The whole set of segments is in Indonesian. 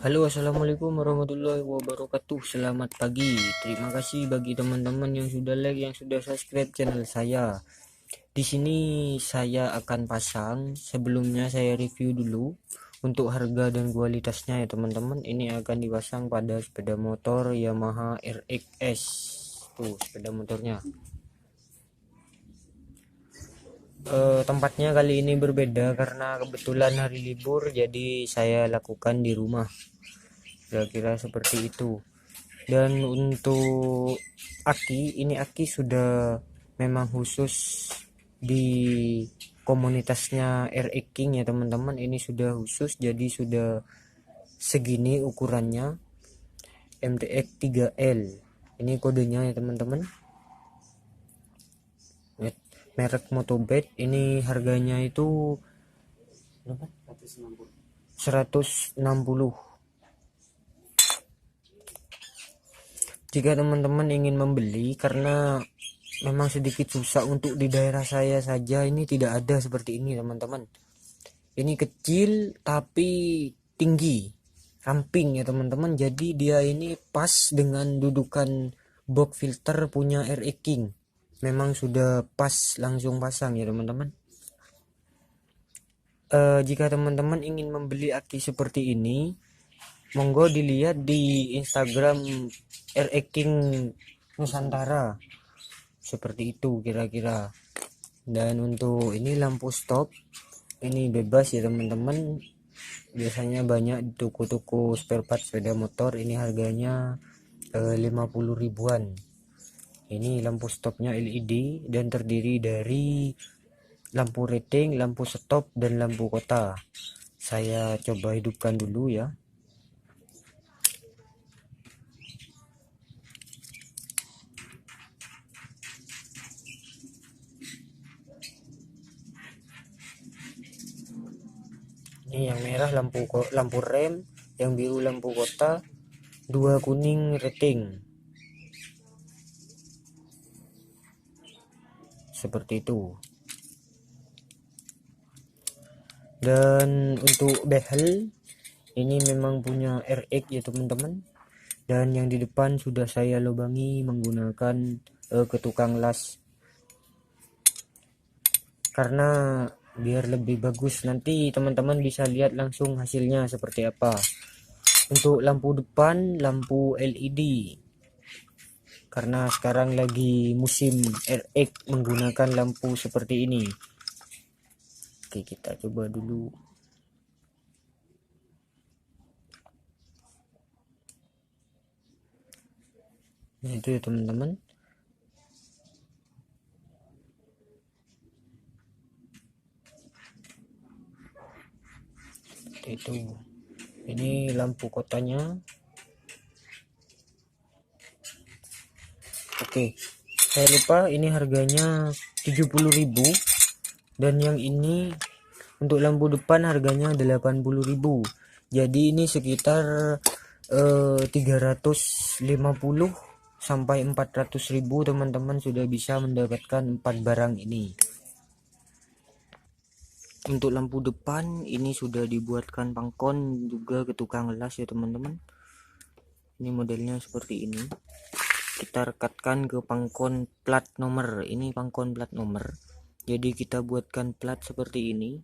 Halo, assalamualaikum warahmatullahi wabarakatuh. Selamat pagi. Terima kasih bagi teman-teman yang sudah like, yang sudah subscribe channel saya. Di sini saya akan pasang. Sebelumnya saya review dulu untuk harga dan kualitasnya ya teman-teman. Ini akan dipasang pada sepeda motor Yamaha RXS. Tuh sepeda motornya. Tempatnya kali ini berbeda karena kebetulan hari libur, jadi saya lakukan di rumah. Kira-kira seperti itu. Dan untuk ini aki sudah memang khusus di komunitasnya RX King ya teman-teman. Ini sudah khusus, jadi sudah segini ukurannya, MTX 3L. Ini kodenya ya teman-teman, merek Motobed. Ini harganya itu 160. Jika teman-teman ingin membeli, karena memang sedikit susah untuk di daerah saya saja, ini tidak ada seperti ini teman-teman. Ini kecil tapi tinggi, ramping ya teman-teman. Jadi dia ini pas dengan dudukan box filter punya RX King. Memang sudah pas, langsung pasang ya teman-teman. Jika teman-teman ingin membeli aki seperti ini, monggo dilihat di Instagram RX King Nusantara. Seperti itu kira-kira. Dan untuk ini lampu stop, ini bebas ya teman-teman. Biasanya banyak di toko-toko spare part sepeda motor. Ini harganya 50 ribuan. Ini lampu stopnya LED dan terdiri dari lampu rating, lampu stop, dan lampu kota. Saya coba hidupkan dulu ya. Ini yang merah lampu rem, yang biru lampu kota, dua kuning rating. Seperti itu. Dan untuk behel, ini memang punya RX ya teman-teman. Dan yang di depan sudah saya lubangi menggunakan ketukang las, karena biar lebih bagus. Nanti teman-teman bisa lihat langsung hasilnya seperti apa. Untuk lampu depan, lampu LED, karena sekarang lagi musim RX menggunakan lampu seperti ini. Oke, kita coba dulu. Nah itu ya teman-teman. Itu ini lampu kotanya. Oke, saya lupa ini harganya 70.000, dan yang ini untuk lampu depan harganya 80.000. Jadi ini sekitar 350 sampai 400.000 teman-teman sudah bisa mendapatkan 4 barang ini. Untuk lampu depan ini sudah dibuatkan pangkon juga ke tukang las ya teman-teman. Ini modelnya seperti ini. Kita rekatkan ke pangkon plat nomor. Ini pangkon plat nomor. Jadi kita buatkan plat seperti ini.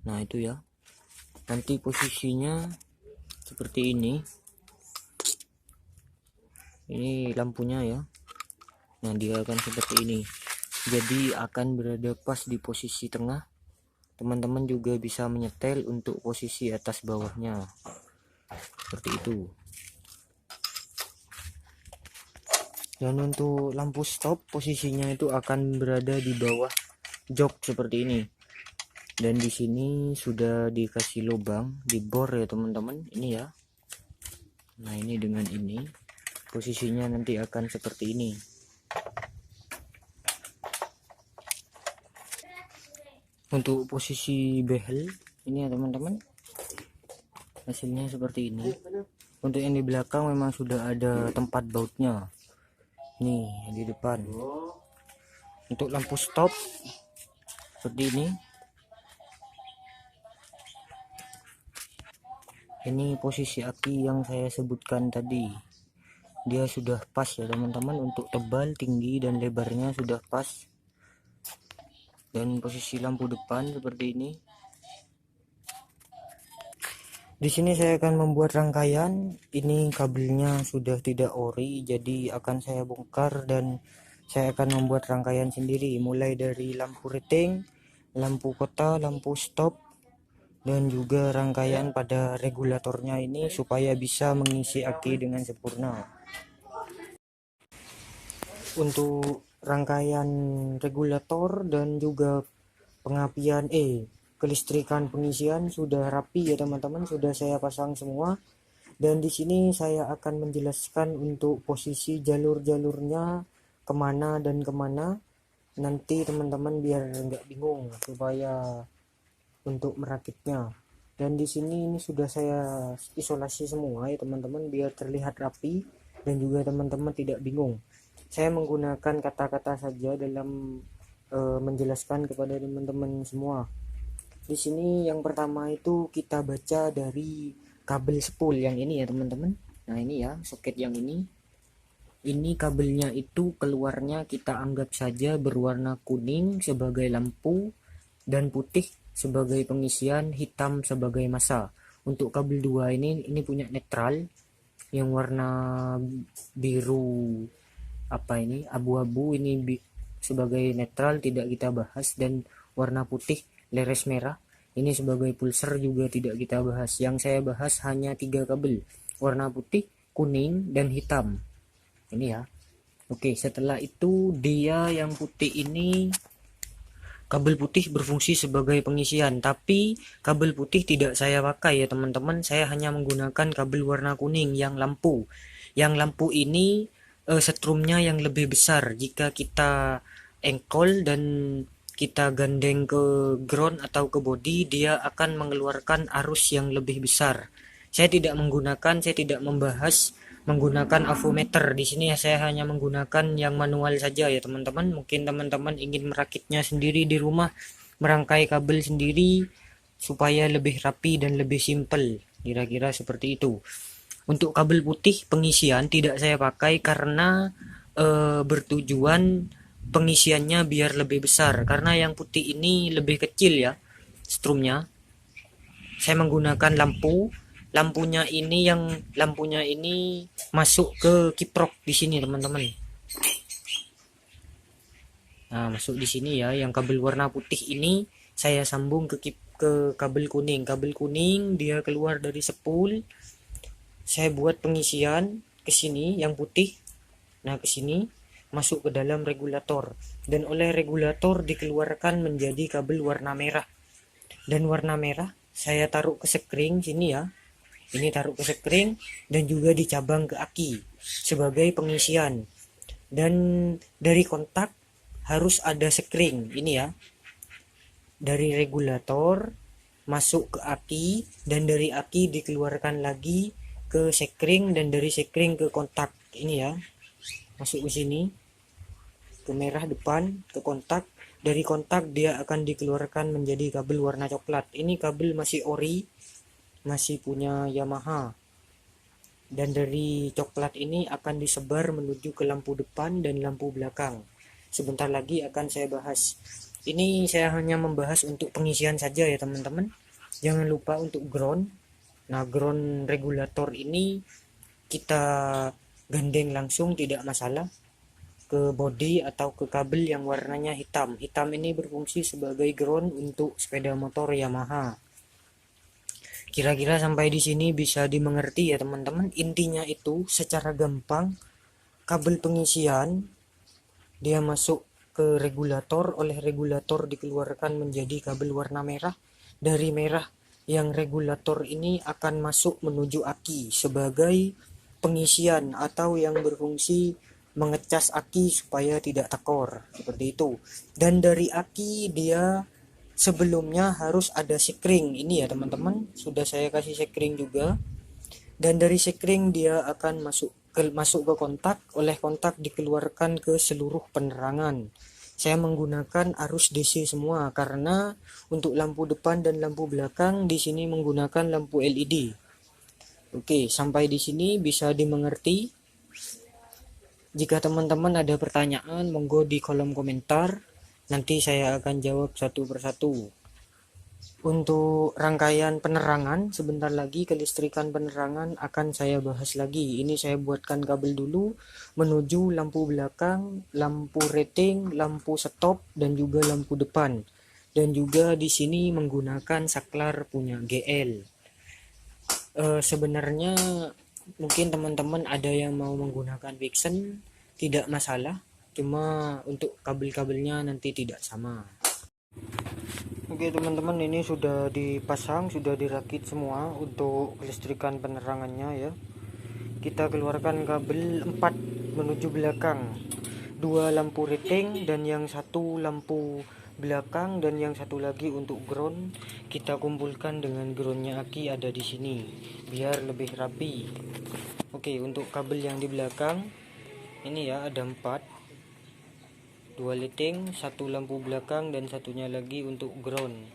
Nah itu ya. Nanti posisinya seperti ini. Ini lampunya ya. Nah dia akan seperti ini. Jadi akan berada pas di posisi tengah. Teman-teman juga bisa menyetel untuk posisi atas bawahnya. Seperti itu. Dan untuk lampu stop, posisinya itu akan berada di bawah jok seperti ini. Dan di sini sudah dikasih lubang di bor ya teman-teman. Ini ya. Nah ini dengan ini posisinya nanti akan seperti ini. Untuk posisi behel ini ya teman-teman, hasilnya seperti ini. Untuk yang di belakang memang sudah ada tempat bautnya. Nih di depan. Untuk lampu stop seperti ini. Ini posisi aki yang saya sebutkan tadi, dia sudah pas ya teman-teman, untuk tebal, tinggi, dan lebarnya sudah pas. Dan posisi lampu depan seperti ini. Di sini saya akan membuat rangkaian. Ini kabelnya sudah tidak ori, jadi akan saya bongkar dan saya akan membuat rangkaian sendiri, mulai dari lampu rating, lampu kota, lampu stop, dan juga rangkaian pada regulatornya ini supaya bisa mengisi aki dengan sempurna. Untuk rangkaian regulator dan juga pengapian kelistrikan pengisian sudah rapi ya teman-teman, sudah saya pasang semua. Dan di sini saya akan menjelaskan untuk posisi jalur-jalurnya kemana dan kemana, nanti teman-teman biar nggak bingung supaya untuk merakitnya. Dan di sini ini sudah saya isolasi semua ya teman-teman, biar terlihat rapi dan juga teman-teman tidak bingung. Saya menggunakan kata-kata saja dalam menjelaskan kepada teman-teman semua. Di sini yang pertama itu kita baca dari kabel spool yang ini ya teman-teman. Nah ini ya soket yang ini kabelnya itu keluarnya kita anggap saja berwarna kuning sebagai lampu dan putih sebagai pengisian, hitam sebagai massa. Untuk kabel 2 ini punya netral yang warna biru abu-abu, ini sebagai netral tidak kita bahas, dan warna putih leres merah ini sebagai pulser juga tidak kita bahas. Yang saya bahas hanya 3 kabel, warna putih, kuning, dan hitam. Ini ya. Oke, setelah itu dia yang putih ini, kabel putih berfungsi sebagai pengisian, tapi kabel putih tidak saya pakai ya teman-teman. Saya hanya menggunakan kabel warna kuning yang lampu. Yang lampu ini setrumnya yang lebih besar. Jika kita engkol dan kita gandeng ke ground atau ke body, dia akan mengeluarkan arus yang lebih besar. Saya tidak membahas menggunakan avometer di sini ya. Saya hanya menggunakan yang manual saja ya teman-teman. Mungkin teman-teman ingin merakitnya sendiri di rumah, merangkai kabel sendiri supaya lebih rapi dan lebih simpel, kira-kira seperti itu. Untuk kabel putih pengisian tidak saya pakai karena bertujuan pengisiannya biar lebih besar, karena yang putih ini lebih kecil ya strumnya. Saya menggunakan lampunya ini masuk ke kiprok di sini teman-teman. Nah, masuk di sini ya. Yang kabel warna putih ini saya sambung ke kabel kuning. Kabel kuning dia keluar dari spool. Saya buat pengisian ke sini yang putih. Nah, ke sini masuk ke dalam regulator, dan oleh regulator dikeluarkan menjadi kabel warna merah. Dan warna merah saya taruh ke sekring sini ya. Ini taruh ke sekring dan juga dicabang ke aki sebagai pengisian. Dan dari kontak harus ada sekring ini ya. Dari regulator masuk ke aki, dan dari aki dikeluarkan lagi ke sekring, dan dari sekring ke kontak ini ya. Masuk ke sini ke merah depan ke kontak. Dari kontak dia akan dikeluarkan menjadi kabel warna coklat. Ini kabel masih ori, masih punya Yamaha. Dan dari coklat ini akan disebar menuju ke lampu depan dan lampu belakang. Sebentar lagi akan saya bahas. Ini saya hanya membahas untuk pengisian saja ya teman-teman. Jangan lupa untuk ground. Nah, ground regulator ini kita gandeng langsung tidak masalah ke body atau ke kabel yang warnanya hitam. Hitam ini berfungsi sebagai ground untuk sepeda motor Yamaha. Kira-kira sampai di sini bisa dimengerti ya teman-teman. Intinya itu secara gampang, kabel pengisian dia masuk ke regulator, oleh regulator dikeluarkan menjadi kabel warna merah. Dari merah yang regulator ini akan masuk menuju aki sebagai pengisian atau yang berfungsi mengecas aki supaya tidak tekor, seperti itu. Dan dari aki dia sebelumnya harus ada sekring ini ya teman-teman, sudah saya kasih sekring juga. Dan dari sekring dia akan masuk ke kontak, oleh kontak dikeluarkan ke seluruh penerangan. Saya menggunakan arus DC semua karena untuk lampu depan dan lampu belakang di sini menggunakan lampu LED. Oke, sampai di sini bisa dimengerti. Jika teman-teman ada pertanyaan, monggo di kolom komentar. Nanti saya akan jawab satu persatu. Untuk rangkaian penerangan, sebentar lagi kelistrikan penerangan akan saya bahas lagi. Ini saya buatkan kabel dulu menuju lampu belakang, lampu rating, lampu stop, dan juga lampu depan. Dan juga di sini menggunakan saklar punya GL. Sebenarnya mungkin teman-teman ada yang mau menggunakan Vixen, tidak masalah. Cuma untuk kabel-kabelnya nanti tidak sama. Oke teman-teman, ini sudah dipasang, sudah dirakit semua untuk kelistrikan penerangannya ya. Kita keluarkan kabel 4 menuju belakang, 2 lampu rating dan yang satu lampu belakang, dan yang satu lagi untuk ground. Kita kumpulkan dengan groundnya aki ada di sini biar lebih rapi. Oke, untuk kabel yang di belakang ini ya ada 4, 2 lighting, 1 lampu belakang, dan satunya lagi untuk ground.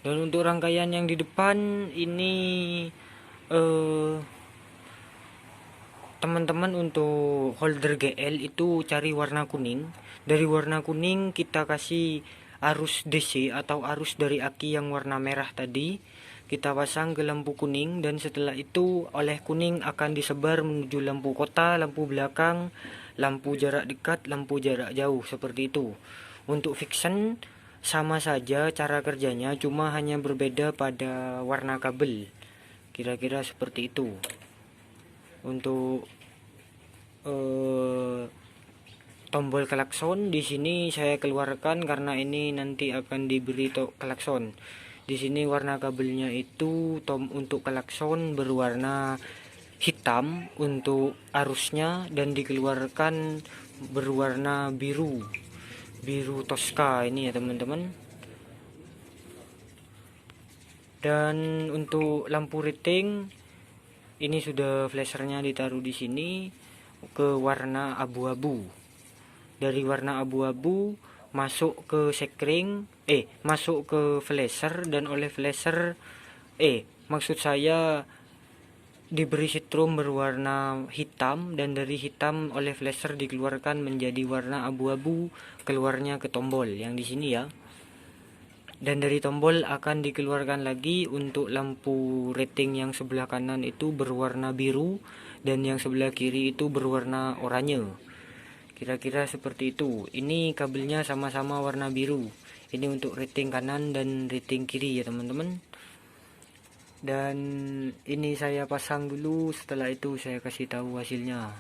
Dan untuk rangkaian yang di depan ini teman-teman untuk holder GL itu cari warna kuning. Dari warna kuning kita kasih arus DC atau arus dari aki yang warna merah tadi, kita pasang ke lampu kuning, dan setelah itu oleh kuning akan disebar menuju lampu kota, lampu belakang, lampu jarak dekat, lampu jarak jauh, seperti itu. Untuk Vixen sama saja cara kerjanya, cuma hanya berbeda pada warna kabel, kira-kira seperti itu. Untuk tombol klakson di sini saya keluarkan karena ini nanti akan diberi klakson. Di sini warna kabelnya itu untuk klakson berwarna hitam untuk arusnya, dan dikeluarkan berwarna biru Tosca ini ya teman-teman. Dan untuk lampu rating ini sudah flashernya ditaruh di sini ke warna abu-abu. Dari warna abu-abu masuk ke sekring, masuk ke flasher, dan oleh flasher maksud saya diberi setrum berwarna hitam, dan dari hitam oleh flasher dikeluarkan menjadi warna abu-abu, keluarnya ke tombol yang di sini ya. Dan dari tombol akan dikeluarkan lagi untuk lampu rating yang sebelah kanan itu berwarna biru, dan yang sebelah kiri itu berwarna oranye. Kira-kira seperti itu. Ini kabelnya sama-sama warna biru. Ini untuk rating kanan dan rating kiri ya teman-teman. Dan ini saya pasang dulu, setelah itu saya kasih tahu hasilnya.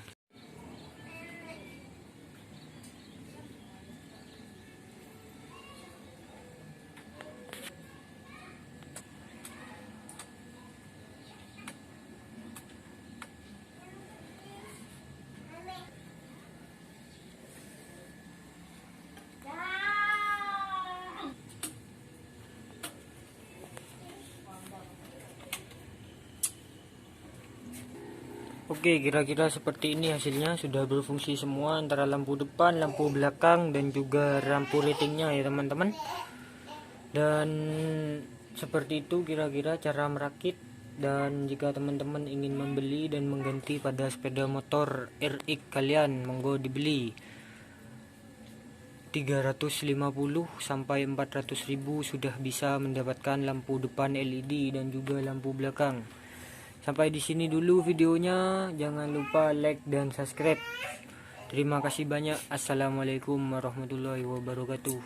Oke, kira-kira seperti ini hasilnya. Sudah berfungsi semua antara lampu depan, lampu belakang, dan juga lampu ratingnya ya teman-teman. Dan seperti itu kira-kira cara merakit. Dan jika teman-teman ingin membeli dan mengganti pada sepeda motor RX kalian, monggo dibeli. 350 sampai 400.000 sudah bisa mendapatkan lampu depan LED dan juga lampu belakang. Sampai di sini dulu videonya. Jangan lupa like dan subscribe. Terima kasih banyak. Assalamualaikum warahmatullahi wabarakatuh.